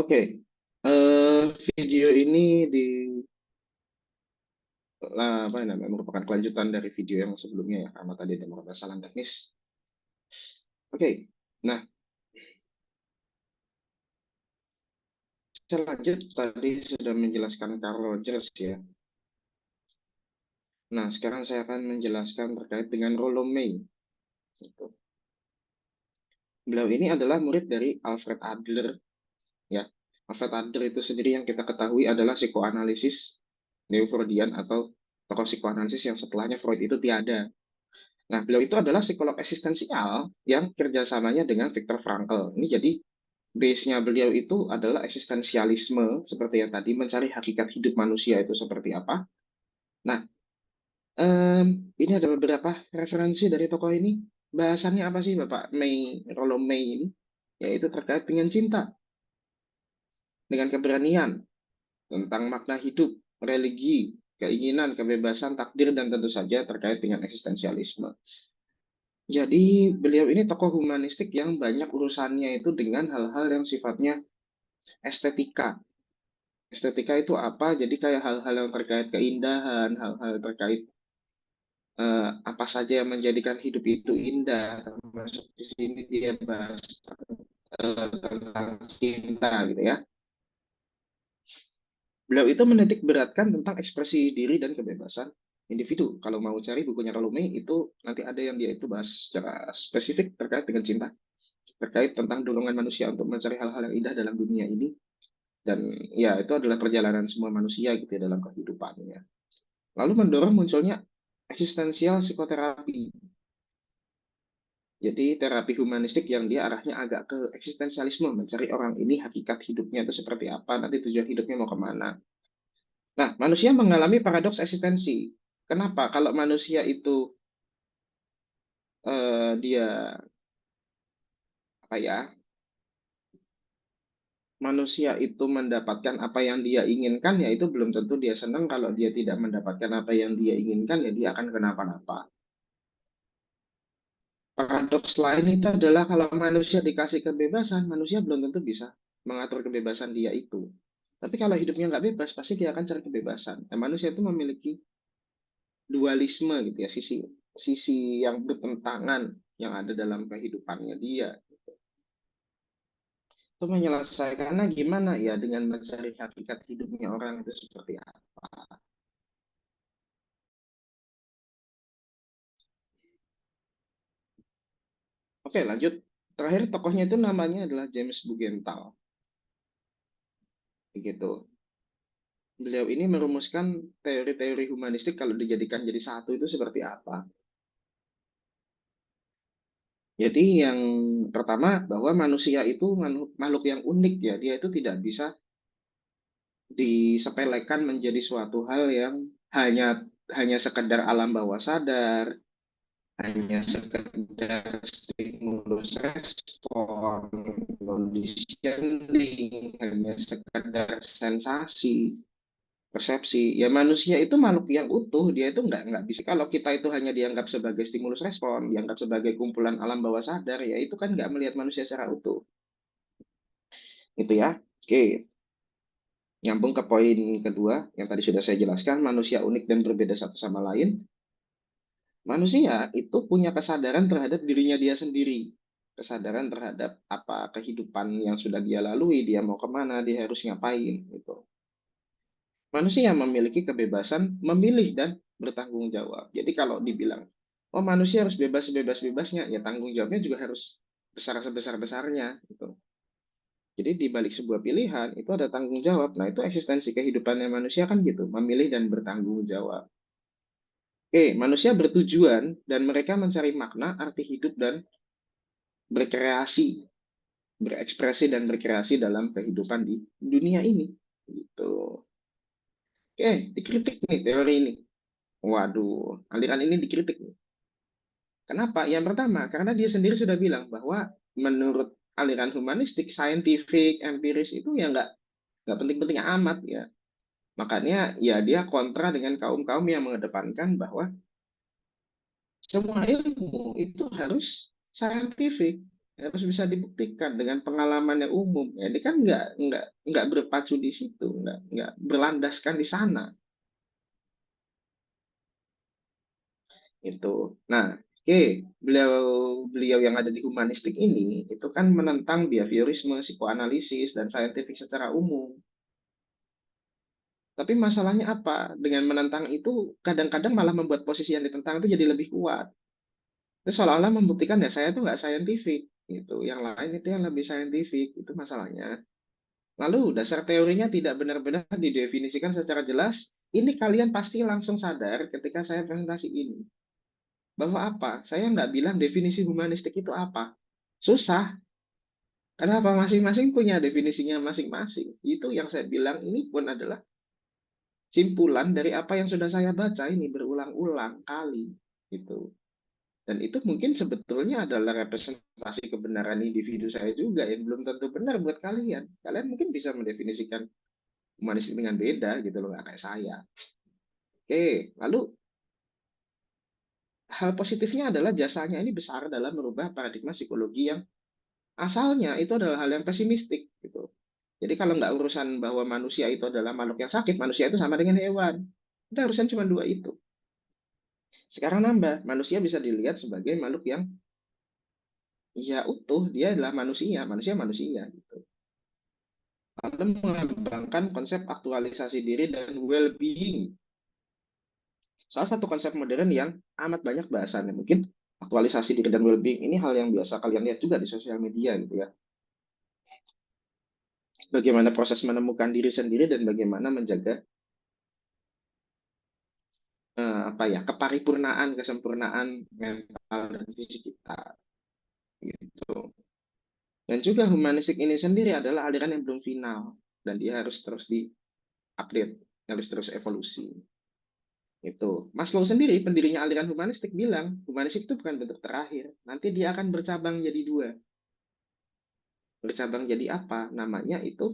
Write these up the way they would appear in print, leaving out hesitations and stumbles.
Oke, video ini di apa namanya merupakan kelanjutan dari video yang sebelumnya ya, karena tadi ada beberapa kesalahan teknis. Oke, nah saya lanjut tadi sudah menjelaskan Carl Rogers ya. Nah, sekarang saya akan menjelaskan terkait dengan Rollo May. Gitu. Beliau ini adalah murid dari Alfred Adler ya. Alfred Adler itu sendiri yang kita ketahui adalah psikoanalisis neo-Freudian atau tokoh psikoanalisis yang setelahnya Freud itu tiada. Nah, beliau itu adalah psikolog eksistensial yang kerjasamanya dengan Viktor Frankl. Ini jadi base-nya beliau itu adalah eksistensialisme, seperti yang tadi, mencari hakikat hidup manusia itu seperti apa. Nah, ini ada beberapa referensi dari tokoh ini. Bahasannya apa sih, Bapak May, Rollo May ini? Yaitu terkait dengan cinta, dengan keberanian, tentang makna hidup, religi, keinginan, kebebasan, takdir, dan tentu saja terkait dengan eksistensialisme. Jadi beliau ini tokoh humanistik yang banyak urusannya itu dengan hal-hal yang sifatnya estetika. Estetika itu apa? Jadi kayak hal-hal yang terkait keindahan, hal-hal terkait apa saja yang menjadikan hidup itu indah. Termasuk di sini dia bahas tentang cinta gitu ya. Beliau itu menitik beratkan tentang ekspresi diri dan kebebasan individu. Kalau mau cari bukunya Rolome itu nanti ada yang dia itu bahas secara spesifik terkait dengan cinta, terkait tentang dorongan manusia untuk mencari hal-hal yang indah dalam dunia ini. Dan ya itu adalah perjalanan semua manusia gitu ya dalam kehidupannya. Lalu mendorong munculnya eksistensial psikoterapi. Jadi terapi humanistik yang dia arahnya agak ke eksistensialisme, mencari orang ini hakikat hidupnya itu seperti apa, nanti tujuan hidupnya mau kemana. Nah, manusia mengalami paradoks eksistensi. Kenapa? Kalau manusia itu dia apa ya? Manusia itu mendapatkan apa yang dia inginkan, ya itu belum tentu dia senang. Kalau dia tidak mendapatkan apa yang dia inginkan, ya dia akan kenapa-napa. Paradoks lain itu adalah kalau manusia dikasih kebebasan, manusia belum tentu bisa mengatur kebebasan dia itu. Tapi kalau hidupnya nggak bebas, pasti dia akan cari kebebasan. Dan manusia itu memiliki dualisme gitu ya, sisi sisi yang bertentangan yang ada dalam kehidupannya dia. Itu menyelesaikannya gimana ya dengan mencari hakikat hidupnya orang itu seperti apa. Oke, lanjut. Terakhir tokohnya itu namanya adalah James Bugental. Begitu. Beliau ini merumuskan teori-teori humanistik kalau dijadikan jadi satu itu seperti apa. Jadi yang pertama bahwa manusia itu makhluk yang unik ya. Dia itu tidak bisa disepelekan menjadi suatu hal yang hanya hanya sekedar alam bawah sadar, hanya sekedar stimulus respon, conditioning, hanya sekedar sensasi, persepsi. Ya manusia itu makhluk yang utuh, dia itu nggak bisa. Kalau kita itu hanya dianggap sebagai stimulus respon, dianggap sebagai kumpulan alam bawah sadar, ya itu kan nggak melihat manusia secara utuh. Gitu ya. Oke, nyambung ke poin kedua yang tadi sudah saya jelaskan, manusia unik dan berbeda satu sama lain. Manusia itu punya kesadaran terhadap dirinya dia sendiri. Kesadaran terhadap apa kehidupan yang sudah dia lalui, dia mau kemana, dia harus ngapain. Gitu. Manusia memiliki kebebasan memilih dan bertanggung jawab. Jadi kalau dibilang, oh manusia harus bebas sebebas-bebasnya, ya tanggung jawabnya juga harus besar sebesar-besarnya. Gitu. Jadi di balik sebuah pilihan itu ada tanggung jawab. Nah itu eksistensi kehidupannya manusia kan gitu, memilih dan bertanggung jawab. Oke, manusia bertujuan dan mereka mencari makna, arti hidup dan berkreasi, berekspresi dan berkreasi dalam kehidupan di dunia ini. Gitu. Oke, dikritik nih teori ini. Waduh, aliran ini dikritik nih. Kenapa? Yang pertama, karena dia sendiri sudah bilang bahwa menurut aliran humanistik, scientific, empiris itu ya nggak penting-penting amat ya. Makanya ya dia kontra dengan kaum-kaum yang mengedepankan bahwa semua ilmu itu harus scientific. harus bisa dibuktikan dengan pengalaman yang umum. Ya, ini kan nggak berpacu di situ, nggak berlandaskan di sana. Itu. Nah, oke, beliau beliau yang ada di humanistik ini itu kan menentang behaviorisme, psikoanalisis, dan saintifik secara umum. Tapi masalahnya apa? Dengan menentang itu kadang-kadang malah membuat posisi yang ditentang itu jadi lebih kuat. Itu seolah-olah membuktikan ya saya tuh nggak saintifik gitu. Yang lain itu yang lebih saintifik. Itu masalahnya. Lalu dasar teorinya tidak benar-benar didefinisikan secara jelas. Ini kalian pasti langsung sadar ketika saya presentasi ini. Bahwa apa? Saya nggak bilang definisi humanistik itu apa. Susah. Kenapa masing-masing punya definisinya masing-masing. Itu yang saya bilang ini pun adalah simpulan dari apa yang sudah saya baca ini berulang-ulang kali. Gitu. Dan itu mungkin sebetulnya adalah representasi kebenaran individu saya juga yang belum tentu benar buat kalian. Kalian mungkin bisa mendefinisikan humanistik dengan beda gitu loh, nggak kayak saya. Oke, lalu hal positifnya adalah jasanya ini besar dalam merubah paradigma psikologi yang asalnya itu adalah hal yang pesimistik gitu. Jadi kalau nggak urusan bahwa manusia itu adalah makhluk yang sakit, manusia itu sama dengan hewan. Udah urusan cuma dua itu. Sekarang nambah, manusia bisa dilihat sebagai makhluk yang ya utuh, dia adalah manusia, manusia manusia gitu. Lalu mengembangkan konsep aktualisasi diri dan well-being. Salah satu konsep modern yang amat banyak bahasannya. Mungkin aktualisasi diri dan well-being ini hal yang biasa kalian lihat juga di sosial media gitu ya. Bagaimana proses menemukan diri sendiri dan bagaimana menjaga apa ya keparipurnaan, kesempurnaan mental dan fisik kita gitu. Dan juga humanistik ini sendiri adalah aliran yang belum final dan dia harus terus diupdate, harus terus evolusi. Itu. Maslow sendiri, pendirinya aliran humanistik bilang, humanistik itu bukan bentuk terakhir. Nanti dia akan bercabang jadi dua. Bercabang jadi apa? Namanya itu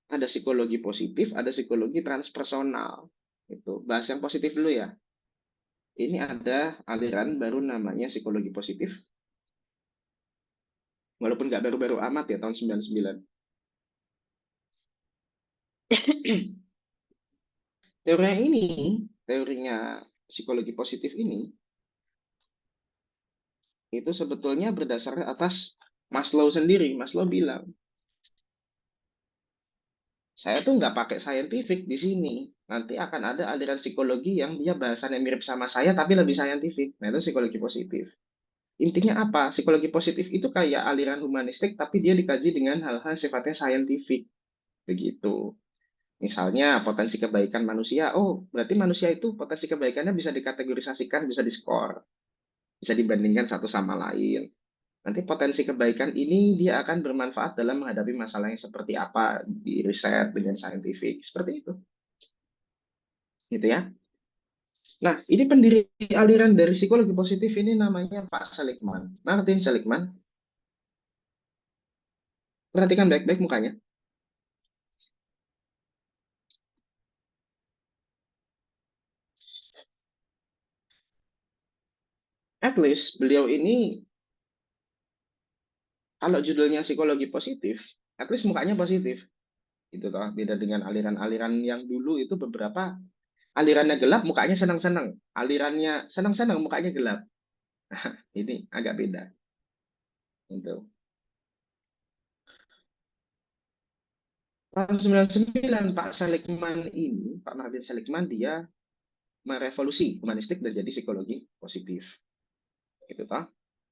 ada psikologi positif, ada psikologi transpersonal. Itu. Bahas yang positif dulu ya. Ini ada aliran baru namanya psikologi positif. Walaupun nggak baru-baru amat ya, tahun 99. Teorinya ini, teorinya psikologi positif ini, itu sebetulnya berdasar atas Maslow sendiri. Maslow bilang, saya tuh nggak pakai scientific di sini. Nanti akan ada aliran psikologi yang dia bahasannya mirip sama saya, tapi lebih scientific. Nah, itu psikologi positif. Intinya apa? Psikologi positif itu kayak aliran humanistik, tapi dia dikaji dengan hal-hal sifatnya scientific. Begitu. Misalnya potensi kebaikan manusia. Oh, berarti manusia itu potensi kebaikannya bisa dikategorisasikan, bisa diskor. Bisa dibandingkan satu sama lain. Nanti potensi kebaikan ini dia akan bermanfaat dalam menghadapi masalah yang seperti apa di riset dengan saintifik. Seperti itu. Gitu ya. Nah, ini pendiri aliran dari psikologi positif ini namanya Pak Seligman. Martin Seligman. Perhatikan baik-baik mukanya. At least beliau ini kalau judulnya psikologi positif, at least mukanya positif. Itu toh, beda dengan aliran-aliran yang dulu itu beberapa alirannya gelap mukanya senang-senang, alirannya senang-senang mukanya gelap. Ini agak beda. Itu. Tahun 99 Pak Seligman ini, Pak Martin Seligman dia merevolusi humanistik dan jadi psikologi positif. Gitu toh.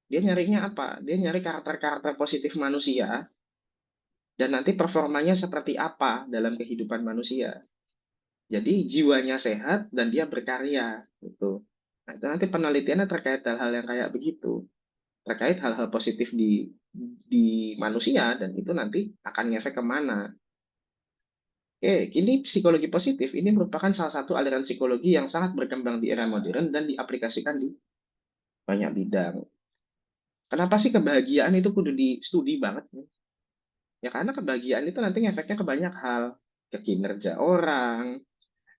Dia nyarinya apa? Dia nyari karakter-karakter positif manusia dan nanti performanya seperti apa dalam kehidupan manusia. Jadi jiwanya sehat dan dia berkarya gitu. Nah, itu nanti penelitiannya terkait hal-hal yang kayak begitu, terkait hal-hal positif di manusia dan itu nanti akan ngefek kemana. Oke, kini psikologi positif ini merupakan salah satu aliran psikologi yang sangat berkembang di era modern dan diaplikasikan di banyak bidang. Kenapa sih kebahagiaan itu kudu di studi banget? Ya karena kebahagiaan itu nanti ngefeknya ke banyak hal. Ke kinerja orang,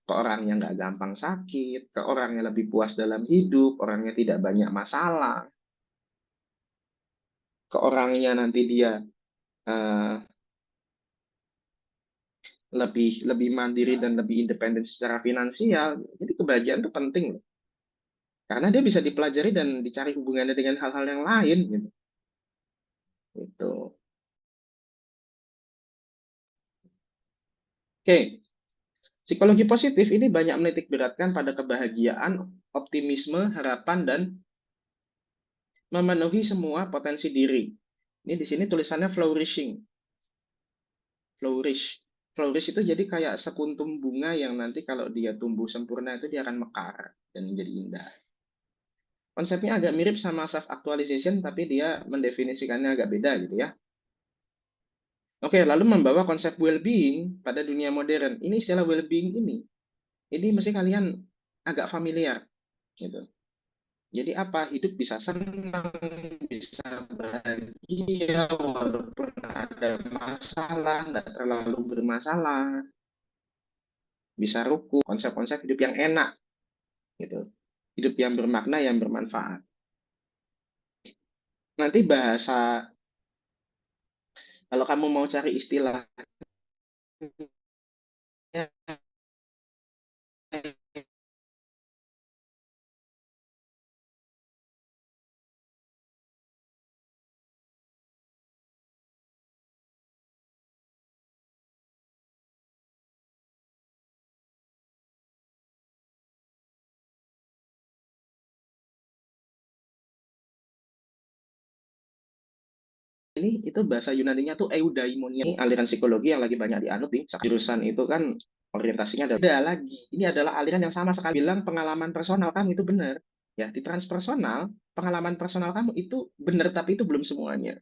ke orang yang nggak gampang sakit, ke orang yang lebih puas dalam hidup, orang yang tidak banyak masalah. ke orangnya nanti dia eh, lebih lebih mandiri dan lebih independen secara finansial. Jadi kebahagiaan itu penting loh. Karena dia bisa dipelajari dan dicari hubungannya dengan hal-hal yang lain gitu. Gitu. Oke, psikologi positif ini banyak menitik beratkan pada kebahagiaan, optimisme, harapan, dan memenuhi semua potensi diri. Ini di sini tulisannya flourishing. Flourish. Flourish itu jadi kayak sekuntum bunga yang nanti kalau dia tumbuh sempurna itu dia akan mekar dan menjadi indah. Konsepnya agak mirip sama self actualization tapi dia mendefinisikannya agak beda gitu ya. Oke, lalu membawa konsep well-being pada dunia modern. Ini istilah well-being ini mesti kalian agak familiar gitu. Jadi apa? Hidup bisa senang, bisa bahagia, walaupun ada masalah, nggak terlalu bermasalah, bisa ruku, konsep-konsep hidup yang enak gitu. Hidup yang bermakna, yang bermanfaat. Nanti bahasa, kalau kamu mau cari istilahnya, ini itu bahasa Yunaninya tuh eudaimonia. Ini aliran psikologi yang lagi banyak dianut nih. Jurusan itu kan orientasinya ada lagi. Ini adalah aliran yang sama sekali bilang pengalaman personal kamu itu benar. Ya, di transpersonal, pengalaman personal kamu itu benar tapi itu belum semuanya.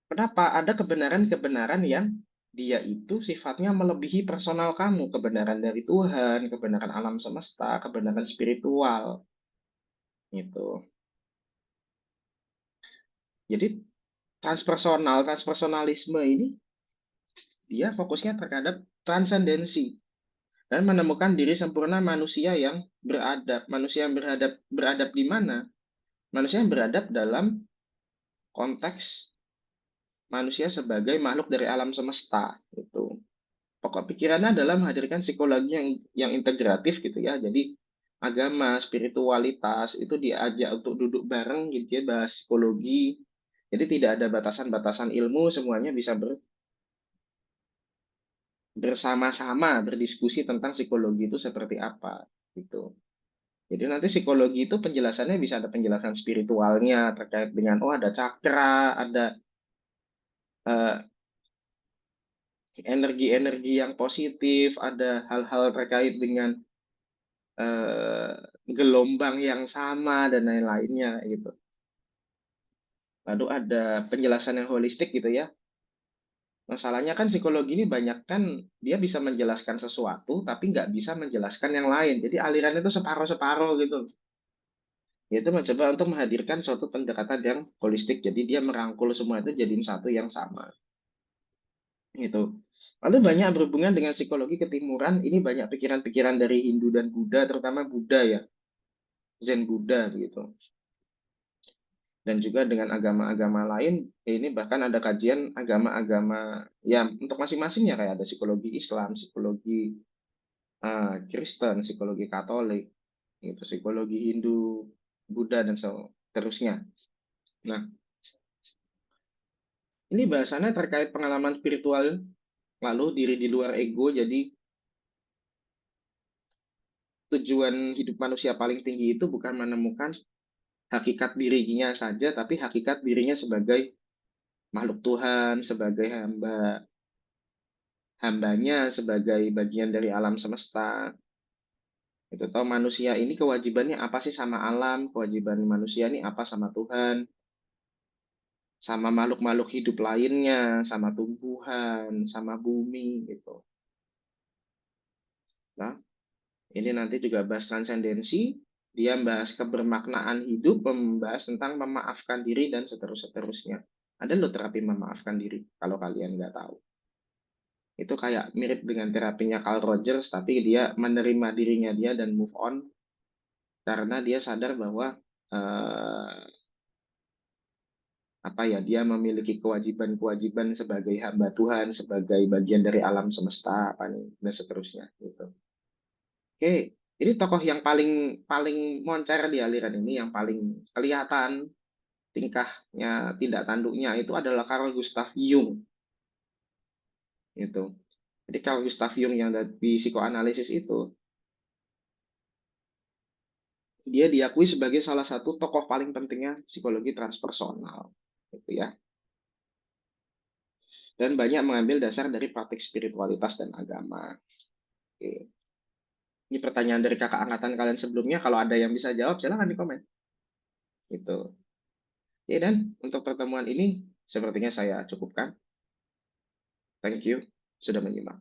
Kenapa? Ada kebenaran-kebenaran yang dia itu sifatnya melebihi personal kamu, kebenaran dari Tuhan, kebenaran alam semesta, kebenaran spiritual gitu. Jadi transpersonalisme ini dia fokusnya terhadap transendensi dan menemukan diri sempurna manusia yang beradab. Manusia yang beradab di mana? Manusia yang beradab dalam konteks manusia sebagai makhluk dari alam semesta itu. Pokok pikirannya adalah menghadirkan psikologi yang integratif gitu ya. Jadi agama, spiritualitas itu diajak untuk duduk bareng gitu ya, bahas psikologi. Jadi tidak ada batasan-batasan ilmu, semuanya bisa bersama-sama berdiskusi tentang psikologi itu seperti apa gitu. Jadi nanti psikologi itu penjelasannya bisa ada penjelasan spiritualnya terkait dengan oh ada cakra, ada eh, energi-energi yang positif, ada hal-hal terkait dengan eh, gelombang yang sama dan lain-lainnya gitu. Lalu ada penjelasan yang holistik gitu ya. Masalahnya kan psikologi ini banyak kan dia bisa menjelaskan sesuatu tapi nggak bisa menjelaskan yang lain. Jadi alirannya itu separuh-separuh gitu. Yaitu mencoba untuk menghadirkan suatu pendekatan yang holistik. Jadi dia merangkul semua itu jadiin satu yang sama. Gitu. Lalu banyak berhubungan dengan psikologi ketimuran. Ini banyak pikiran-pikiran dari Hindu dan Buddha, terutama Buddha ya, Zen Buddha gitu. Dan juga dengan agama-agama lain, ini bahkan ada kajian agama-agama ya untuk masing-masing ya kayak ada psikologi Islam, psikologi Kristen, psikologi Katolik, itu psikologi Hindu, Buddha dan seterusnya. Nah, ini bahasannya terkait pengalaman spiritual, lalu diri di luar ego. Jadi tujuan hidup manusia paling tinggi itu bukan menemukan hakikat dirinya saja, tapi hakikat dirinya sebagai makhluk Tuhan, sebagai hambanya, sebagai bagian dari alam semesta. Itu tahu manusia ini kewajibannya apa sih sama alam, kewajiban manusia ini apa sama Tuhan, sama makhluk-makhluk hidup lainnya, sama tumbuhan, sama bumi gitu. Nah, ini nanti juga bahas transendensi, dia membahas kebermaknaan hidup, membahas tentang memaafkan diri dan seterusnya. Ada lo terapi memaafkan diri kalau kalian nggak tahu. Itu kayak mirip dengan terapinya Carl Rogers, tapi dia menerima dirinya dia dan move on karena dia sadar bahwa eh, apa ya, dia memiliki kewajiban-kewajiban sebagai hamba Tuhan, sebagai bagian dari alam semesta, apa nih, dan seterusnya gitu. Oke, ini tokoh yang paling paling moncer di aliran ini, yang paling kelihatan tingkahnya, tindak tanduknya itu adalah Carl Gustav Jung gitu. Jadi Carl Gustav Jung yang di psikoanalisis itu, dia diakui sebagai salah satu tokoh paling pentingnya psikologi transpersonal gitu ya. Dan banyak mengambil dasar dari praktik spiritualitas dan agama. Oke. Ini pertanyaan dari kakak angkatan kalian sebelumnya. Kalau ada yang bisa jawab, silahkan di komen. Gitu. Ya, dan untuk pertemuan ini, sepertinya saya cukupkan. Thank you sudah menyimak.